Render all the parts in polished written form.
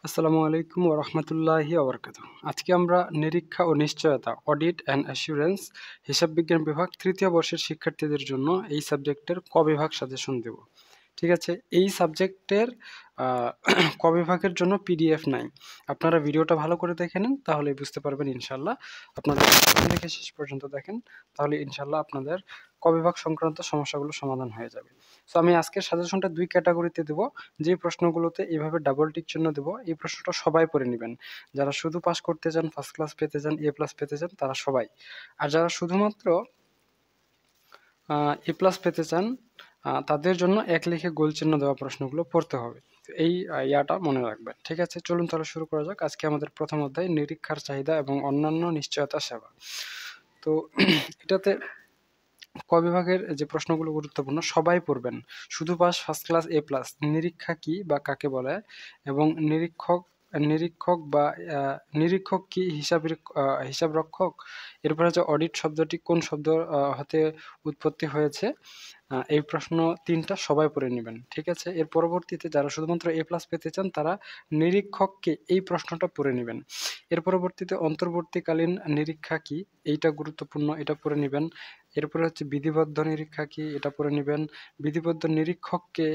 আসসালামু আলাইকুম ওয়া রাহমাতুল্লাহি ওয়া বারাকাতুহু। আজকে আমরা নিরীক্ষা ও নিশ্চয়তা অডিট অ্যান্ড অ্যাসুরেন্স হিসাব বিজ্ঞান বিভাগ ৩য় বর্ষের শিক্ষার্থীদের জন্য এই সাবজেক্টের ক বিভাগ সাজেশন দেব। ঠিক আছে? এই সাবজেক্টের আ ক বিভাগের জন্য পিডিএফ নাই। আপনারা ভিডিওটা ভালো করে দেখে নেন তাহলেই বুঝতে পারবেন ইনশাআল্লাহ। আপনাদের প্রথম থেকে শেষ পর্যন্ত দেখেন তাহলে ইনশাআল্লাহ আপনাদের ক বিভাগ সংক্রান্ত সমস্যাগুলো সমাধান হয়ে যাবে। সো আমি আজকের সাজেশনটা ২ ক্যাটেগরিতে দেব। যে প্রশ্নগুলোতে এভাবে ডাবল টিক চিহ্ন দেব, এই প্রশ্নটা সবাই পড়ে নিবেন। যারা শুধু পাস করতে চান, ফার্স্ট ক্লাস পেতে চান, এ প্লাস পেতে চান তারা সবাই। আর যারা শুধুমাত্র এ প্লাস পেতে চান তাদের জন্য এক লিখে গোল চিহ্ন দেওয়া প্রশ্নগুলো পড়তে হবে। তো এই ইয়াটা মনে রাখবেন। ঠিক আছে? চলুন তাহলে শুরু করা যাক। আজকে আমাদের প্রথম অধ্যায় নিরীক্ষার চাহিদা এবং অন্যান্য নিশ্চয়তা সেবা। তো এটাতে ক বিভাগের যে প্রশ্নগুলো গুরুত্বপূর্ণ সবাই পড়বেন। শুধু পাস, ফার্স্ট ক্লাস, এ প্লাস। নিরীক্ষা কি বা কাকে বলে এবং নিরীক্ষক বা নিরীক্ষক কি হিসাবরক্ষক? এরপর হচ্ছে অডিট শব্দটি কোন শব্দ হতে উৎপত্তি হয়েছে? এই প্রশ্ন ৩টা সবাই পড়ে নিবেন। ঠিক আছে? এর পরবর্তীতে যারা শুধুমাত্র এ প্লাস পেতে চান তারা নিরীক্ষককে এই প্রশ্নটা পড়ে নিবেন। এর পরবর্তীতে অন্তর্বর্তীকালীন নিরীক্ষা কি? এইটা গুরুত্বপূর্ণ, এটা পড়ে নিবেন। এরপরে হচ্ছে বিধিবদ্ধ নিরীক্ষা কি? এটা পড়ে নিবেন। বিধিবদ্ধ নিরীক্ষককে,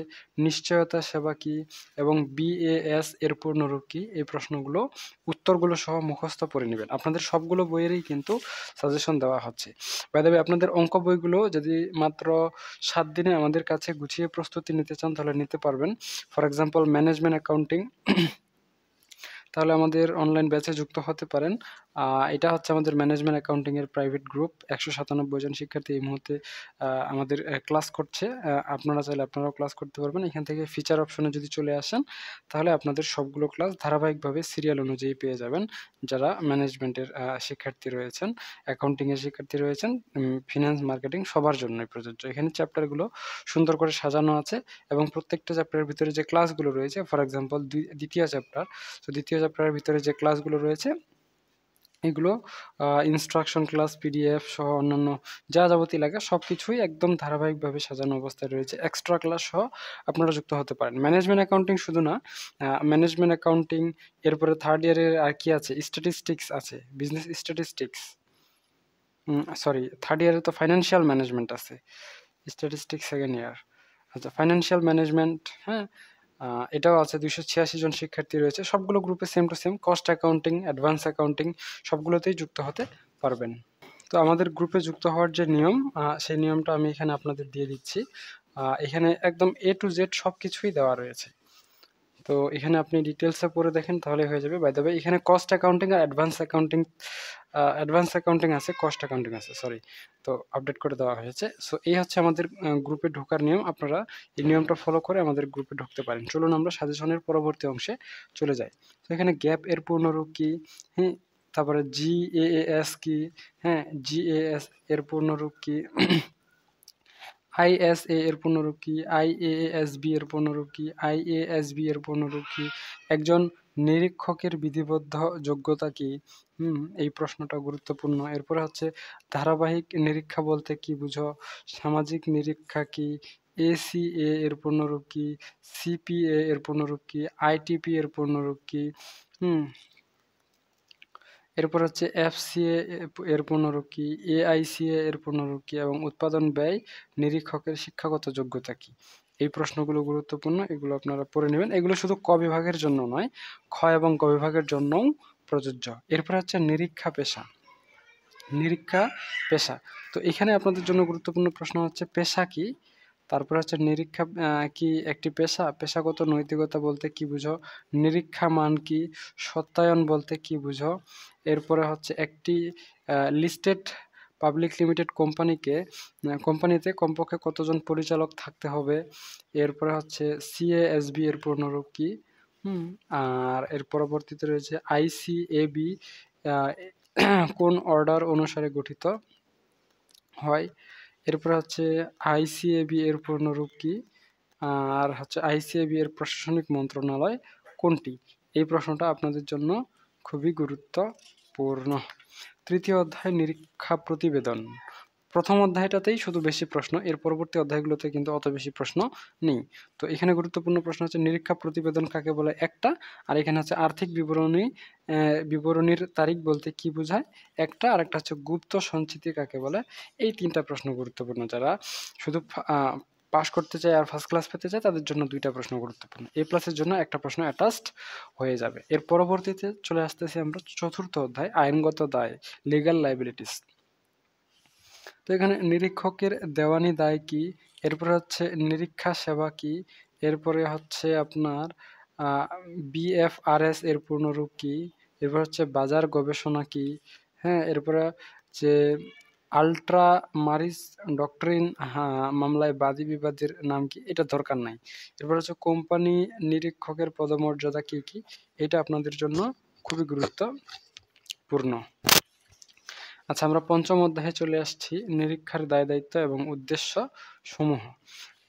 নিশ্চয়তা সেবা কি? এবং বিএএস এর পূর্ণরূপ কি? এই প্রশ্নগুলো উত্তরগুলো সহ মুখস্থ পড়ে নিবেন। আপনাদের সবগুলো বইয়েরই কিন্তু সাজেশন দেওয়া হচ্ছে। বাই দ্য ওয়ে আপনাদের অঙ্ক বইগুলো যদি মাত্র ৭ দিনে আমাদের কাছে গুছিয়ে প্রস্তুতি নিতে চান তাহলে নিতে পারবেন। ফর এক্সাম্পল ম্যানেজমেন্ট অ্যাকাউন্টিং তাহলে আমাদের অনলাইন ব্যাচে যুক্ত হতে পারেন। এটা হচ্ছে আমাদের ম্যানেজমেন্ট অ্যাকাউন্টিং এর প্রাইভেট গ্রুপ। ১৯৭ জন শিক্ষার্থী এই মুহূর্তে আমাদের ক্লাস করছে। আপনারা চাইলে আপনারাও ক্লাস করতে পারবেন। এখান থেকে ফিচার অপশনে যদি চলে আসেন তাহলে আপনাদের সবগুলো ক্লাস ধারাবাহিকভাবে সিরিয়াল অনুযায়ী পেয়ে যাবেন। যারা ম্যানেজমেন্টের শিক্ষার্থী রয়েছেন, অ্যাকাউন্টিং এর শিক্ষার্থী রয়েছেন, ফিন্যান্স, মার্কেটিং সবার জন্যই প্রযোজ্য। এখানে চ্যাপ্টারগুলো সুন্দর করে সাজানো আছে এবং প্রত্যেকটা চ্যাপ্টারের ভিতরে যে ক্লাসগুলো রয়েছে ফর এক্সাম্পল দ্বিতীয় চ্যাপ্টার, তো দ্বিতীয় চ্যাপ্টারের ভিতরে যে ক্লাসগুলো রয়েছে এগুলো ইনস্ট্রাকশন ক্লাস, পিডিএফ সহ অন্যান্য যা যাবতীয় লাগে সবকিছুই একদম ধারাবাহিকভাবে সাজানো অবস্থায় রয়েছে। এক্সট্রা ক্লাস সহ আপনারা যুক্ত হতে পারেন। ম্যানেজমেন্ট অ্যাকাউন্টিং শুধু না, ম্যানেজমেন্ট অ্যাকাউন্টিং এরপরে 3rd ইয়ারের আর কি আছে? স্ট্যাটিস্টিক্স আছে, বিজনেস স্ট্যাটিস্টিক্স। সরি 3rd ইয়ারে তো ফাইন্যান্সিয়াল ম্যানেজমেন্ট আছে। স্ট্যাটিস্টিক্স 2nd ইয়ার। আচ্ছা ফাইন্যান্সিয়াল ম্যানেজমেন্ট, হ্যাঁ? এটাও আছে ২৮৬ জন শিক্ষার্থী রয়েছে। সবগুলো গ্রুপে same to same cost accounting, advance accounting সবগুলোতেই যুক্ত হতে পারবেন। তো আমাদের গ্রুপে যুক্ত হওয়ার যে নিয়ম, সেই নিয়মটা আমি এখানে আপনাদের দিয়ে দিচ্ছি। এখানে একদম A to Z সবকিছুই দেওয়া রয়েছে। তো এখানে আপনি ডিটেইলসে পড়ে দেখেন তাহলেই হয়ে যাবে। বাই দ্য ওয়ে এখানে কস্ট অ্যাকাউন্টিং আর অ্যাডভান্স অ্যাকাউন্টিং আছে, কস্ট অ্যাকাউন্টিং আছে, সরি। তো আপডেট করে দেওয়া হয়েছে। সো এই হচ্ছে আমাদের গ্রুপে ঢোকার নিয়ম। আপনারা এই নিয়মটা ফলো করে আমাদের গ্রুপে ঢুকতে পারেন। চলুন আমরা সাজেশনের পরবর্তী অংশে চলে যাই। তো এখানে গ্যাপ এর পূর্ণরূপ কি? হ্যাঁ, তারপরে GAAS কি? হ্যাঁ, GAS এর পূর্ণরূপ কি? ISA এর পূর্ণরূপ কি? IAASB এর পূর্ণরূপ কি? IASB এর পূর্ণরূপ কি? একজন নিরীক্ষকের বিধিবদ্ধ যোগ্যতা কি? এই প্রশ্নটা গুরুত্বপূর্ণ। এরপরে হচ্ছে ধারাবাহিক নিরীক্ষা বলতে কি বুঝো? সামাজিক নিরীক্ষা কি? ACA এর পূর্ণরূপ কি? CPA এর পূর্ণরূপ কি? ITP এর পূর্ণরূপ কি? হুম এরপর হচ্ছে FCA এর পূর্ণরূপ কি? AICA এর পূর্ণরূপ কি? এবং উৎপাদন ব্যয় নিরীক্ষকের শিক্ষাগত যোগ্যতা কি? এই প্রশ্নগুলো গুরুত্বপূর্ণ। এগুলো আপনারা পড়ে নেবেন। এগুলো শুধু ক বিভাগের জন্য নয়, খ এবং গ বিভাগের জন্যও প্রযোজ্য। এরপর হচ্ছে নিরীক্ষা পেশা। নিরীক্ষা পেশা। তো এখানে আপনাদের জন্য গুরুত্বপূর্ণ প্রশ্ন হচ্ছে পেশা কি? তারপরে হচ্ছে নিরীক্ষা কি একটি পেশা? পেশাগত নৈতিকতা বলতে কি বুঝো? নিরীক্ষা মান কি? সত্যায়ন বলতে কি বুঝো? এরপরে হচ্ছে একটি লিস্টেড পাবলিক লিমিটেড কোম্পানিতে কমপক্ষে কতজন পরিচালক থাকতে হবে? এরপরে হচ্ছে CASB এর পূর্ণরূপ কি? আর এর পরবর্তীতে রয়েছে ICAB কোন অর্ডার অনুসারে গঠিত হয়? এরপরে হচ্ছে ICAB এর পূর্ণরূপ কি? আর হচ্ছে ICAB এর প্রশাসনিক মন্ত্রণালয় কোনটি? এই প্রশ্নটা আপনাদের জন্য খুবই গুরুত্বপূর্ণ। 3য় অধ্যায় নিরীক্ষা প্রতিবেদন। প্রথম অধ্যায়টাতেই শুধু বেশি প্রশ্ন, এর পরবর্তী অধ্যায়গুলোতে কিন্তু অত বেশি প্রশ্ন নেই। তো এখানে গুরুত্বপূর্ণ প্রশ্ন হচ্ছে নিরীক্ষা প্রতিবেদন কাকে বলে একটা, আর এখানে হচ্ছে আর্থিক বিবরণীর তারিখ বলতে কি বোঝায় একটা, আর একটা হচ্ছে গুপ্ত সঞ্চিতি কাকে বলে। এই ৩টা প্রশ্ন গুরুত্বপূর্ণ। যারা শুধু পাস করতে চায় আর ফার্স্ট ক্লাস পেতে চায় তাদের জন্য 2টা প্রশ্ন গুরুত্বপূর্ণ। এ প্লাসের জন্য একটা প্রশ্ন অ্যাটাচড হয়ে যাবে। এর পরবর্তীতে চলে আসতেছি আমরা চতুর্থ অধ্যায়, আইনগত দায়, লিগ্যাল লাইবিলিটিস। তো এখানে নিরীক্ষকের দেওয়ানি দায় কি, এরপরে হচ্ছে নিরীক্ষা সেবা কি, এরপরে হচ্ছে আপনার বিএফআরএস এর পূর্ণরূপ কি, এরপর হচ্ছে বাজার গবেষণা কি, হ্যাঁ, এরপরে যে আল্ট্রা মারিস ডক্ট্রিন মামলায় বাদী বিবাদের নাম কি, এটা দরকার নাই। এরপর হচ্ছে কোম্পানি নিরীক্ষকের পদমর্যাদা কি কি, এটা আপনাদের জন্য খুবই গুরুত্বপূর্ণ। আচ্ছা, আমরা পঞ্চম অধ্যায়ে চলে আসছি, নিরীক্ষার দায় দায়িত্ব এবং উদ্দেশ্য সমূহ।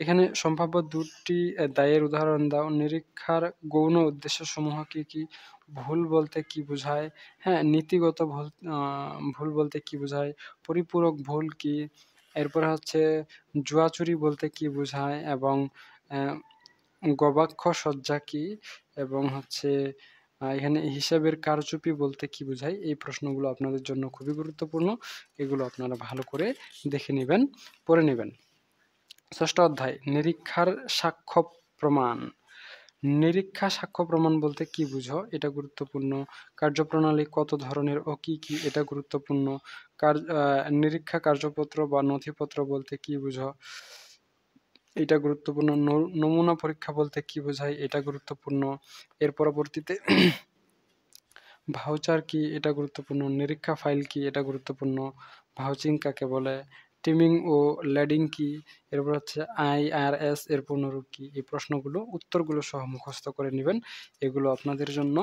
এখানে সম্ভাব্য 2টি দায়ের উদাহরণ দাও। নিরীক্ষার গৌণ উদ্দেশ্য সমূহ কি কি, ভুল বলতে কি বোঝায়, হ্যাঁ, নীতিগত ভুল বলতে কি বোঝায়, পরিপূরক ভুল কি, এরপরে হচ্ছে জুয়াচুরি বলতে কি বোঝায়, এবং গবাক্ষ সজ্জা কি, এবং হচ্ছে এখানে হিসাবের কারচুপি বলতে কি বোঝায়। এই প্রশ্নগুলো আপনাদের জন্য খুবই গুরুত্বপূর্ণ, এগুলো আপনারা ভালো করে দেখে নেবেন, পড়ে নেবেন। ষষ্ঠ অধ্যায়, নিরীক্ষার সাক্ষ্য প্রমাণ। নিরীক্ষা সাক্ষ্য প্রমাণ বলতে কি বুঝো, এটা গুরুত্বপূর্ণ। কার্যপ্রণালী কত ধরনের ও কি কি, এটা গুরুত্বপূর্ণ। নিরীক্ষা কার্যপত্র বা নথিপত্র বলতে কি বুঝো, এটা গুরুত্বপূর্ণ। নমুনা পরীক্ষা বলতে কি বোঝায়, এটা গুরুত্বপূর্ণ। এর পরবর্তীতে ভাউচার কি, এটা গুরুত্বপূর্ণ। নিরীক্ষা ফাইল কি, এটা গুরুত্বপূর্ণ। ভাউচিং কাকে বলে, টিমিং ও ল্যাডিং কি, এরপর হচ্ছে আইআরএস এর পূর্ণরূপ কি। এই প্রশ্নগুলো উত্তরগুলো সহ মুখস্থ করে নেবেন, এগুলো আপনাদের জন্য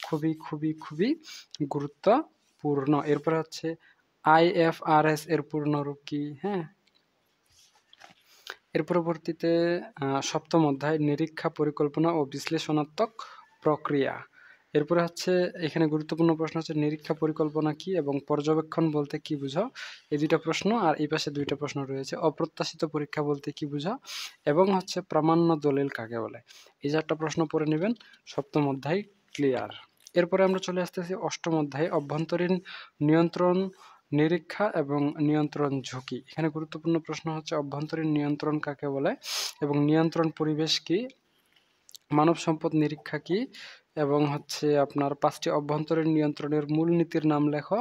খুবই খুবই খুবই গুরুত্বপূর্ণ। এরপর হচ্ছে আইএফআরএস এর পূর্ণরূপ কি, হ্যাঁ। এর পরবর্তীতে সপ্তম অধ্যায়, নিরীক্ষা পরিকল্পনা ও বিশ্লেষণাত্মক প্রক্রিয়া। এরপরে হচ্ছে এখানে গুরুত্বপূর্ণ প্রশ্ন হচ্ছে নিরীক্ষা পরিকল্পনা কি এবং পর্যবেক্ষণ বলতে কি বুঝো, এই 2টা প্রশ্ন। আর এই পাশে 2টা প্রশ্ন রয়েছে, অপ্রত্যাশিত পরীক্ষা বলতে কি বুঝো, এবং হচ্ছে প্রামাণ্য দলিল কাকে বলে। এই 4টা প্রশ্ন পড়ে নেবেন, সপ্তম অধ্যায় ক্লিয়ার। এরপরে আমরা চলে আসতেছি অষ্টম অধ্যায়ে, অভ্যন্তরীণ নিয়ন্ত্রণ, নিরীক্ষা এবং নিয়ন্ত্রণ ঝুঁকি। এখানে গুরুত্বপূর্ণ প্রশ্ন হচ্ছে অভ্যন্তরীণ নিয়ন্ত্রণ কাকে বলে এবং নিয়ন্ত্রণ পরিবেশ কি, মানব সম্পদ নিরীক্ষা কি, এবং হচ্ছে আপনার 5টি অভ্যন্তরীণ নিয়ন্ত্রণের মূল নীতির নাম লেখো,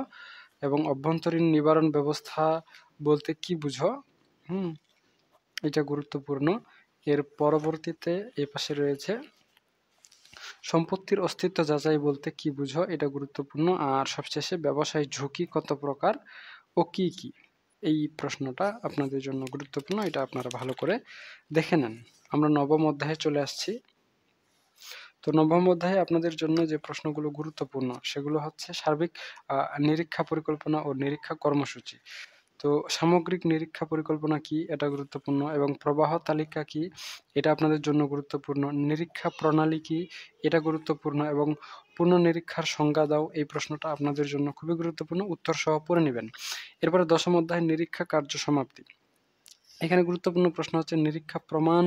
এবং অভ্যন্তরীণ নিবারণ ব্যবস্থা বলতে কি বুঝো, এটা গুরুত্বপূর্ণ। এর পরবর্তীতে এই পাশে রয়েছে সম্পত্তির অস্তিত্ব যাচাই বলতে কি বুঝো, এটা গুরুত্বপূর্ণ। আর সবশেষে ব্যবসায় ঝুঁকি কত প্রকার ও কি কি, এই প্রশ্নটা আপনাদের জন্য গুরুত্বপূর্ণ, এটা আপনারা ভালো করে দেখে নেন। আমরা নবম অধ্যায়ে চলে আসছি। তো নবম অধ্যায়ে আপনাদের জন্য যে প্রশ্নগুলো গুরুত্বপূর্ণ সেগুলো হচ্ছে সার্বিক নিরীক্ষা পরিকল্পনা ও নিরীক্ষা কর্মসূচি। তো সামগ্রিক নিরীক্ষা পরিকল্পনা কি, এটা গুরুত্বপূর্ণ, এবং প্রবাহ তালিকা কি, এটা আপনাদের জন্য গুরুত্বপূর্ণ। নিরীক্ষা প্রণালী কি, এটা গুরুত্বপূর্ণ, এবং পুনঃনিরীক্ষার সংজ্ঞা দাও, এই প্রশ্নটা আপনাদের জন্য খুবই গুরুত্বপূর্ণ, উত্তর সহ পড়ে নেবেন। এরপরে দশম অধ্যায়, নিরীক্ষা কার্য সমাপ্তি। এখানে গুরুত্বপূর্ণ প্রশ্ন হচ্ছে নিরীক্ষা প্রমাণ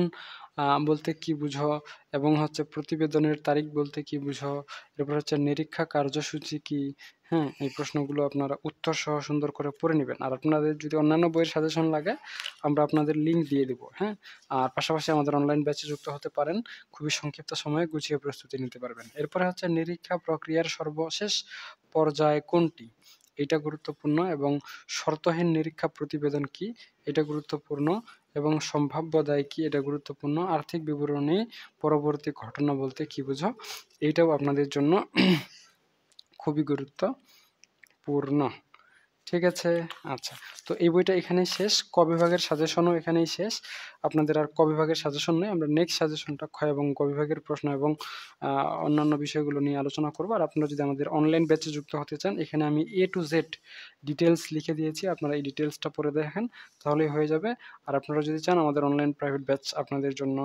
বলতে কি বুঝো, এবং হচ্ছে প্রতিবেদনের তারিখ বলতে কি বুঝো, এরপর হচ্ছে নিরীক্ষা কার্যসূচি কি, হ্যাঁ। এই প্রশ্নগুলো আপনারা উত্তর সহ সুন্দর করে পড়ে নেবেন। আর আপনাদের যদি অন্যান্য বইয়ের সাজেশন লাগে আমরা আপনাদের লিঙ্ক দিয়ে দেবো, হ্যাঁ। আর পাশাপাশি আমাদের অনলাইন ব্যাচে যুক্ত হতে পারেন, খুবই সংক্ষিপ্ত সময়ে গুছিয়ে প্রস্তুতি নিতে পারবেন। এরপরে হচ্ছে নিরীক্ষা প্রক্রিয়ার সর্বশেষ পর্যায় কোনটি, এটা গুরুত্বপূর্ণ, এবং শর্তহীন নিরীক্ষা প্রতিবেদন কি, এটা গুরুত্বপূর্ণ, এবং সম্ভাব্য দায় কি, এটা গুরুত্বপূর্ণ। আর্থিক বিবরণী পরবর্তী ঘটনা বলতে কি বুঝো, এইটাও আপনাদের জন্য খুবই গুরুত্বপূর্ণ। ঠিক আছে, আচ্ছা। তো এই বইটা এখানেই শেষ, ক বিভাগের সাজেশনও এখানেই শেষ। আপনাদের আর ক বিভাগের সাজেশন নেই, আমরা নেক্সট সাজেশনটা খ এবং গ বিভাগের প্রশ্ন এবং অন্যান্য বিষয়গুলো নিয়ে আলোচনা করব। আর আপনারা যদি আমাদের অনলাইন ব্যাচে যুক্ত হতে চান, এখানে আমি A to Z ডিটেলস লিখে দিয়েছি, আপনারা এই ডিটেলসটা পড়ে দেখেন, তাহলেই হয়ে যাবে। আর আপনারা যদি চান আমাদের অনলাইন প্রাইভেট ব্যাচ আপনাদের জন্য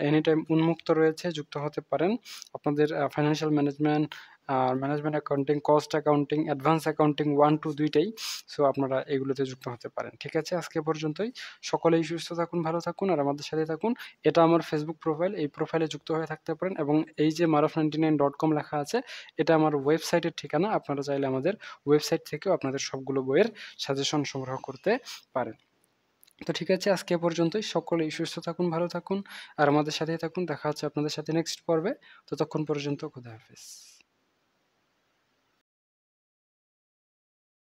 এনি টাইম উন্মুক্ত রয়েছে, যুক্ত হতে পারেন। আপনাদের ফাইন্যান্সিয়াল ম্যানেজমেন্ট, আর management accounting, cost accounting, advance accounting 1 2 দুইটাই। সো আপনারা এগুলোতে যুক্ত হতে পারেন। ঠিক আছে? আজকে পর্যন্তই। সকলেই সুস্থ থাকুন, ভালো থাকুন আর আমাদের সাথে থাকুন। এটা আমার ফেসবুক প্রোফাইল। এই প্রোফাইলে যুক্ত হয়ে থাকতে পারেন এবং এই যে maruf99.com লেখা আছে, এটা আমার ওয়েবসাইটের ঠিকানা। আপনারা চাইলে আমাদের ওয়েবসাইট থেকেও আপনাদের সবগুলো বইয়ের সাজেশন সংগ্রহ করতে পারেন। তো ঠিক আছে, আজকে এ পর্যন্তই। সকলেই সুস্থ থাকুন, ভালো থাকুন আর আমাদের সাথেই থাকুন। দেখা হচ্ছে আপনাদের সাথে নেক্সট পর্বে। ততক্ষণ পর্যন্ত খোদা হাফেজ।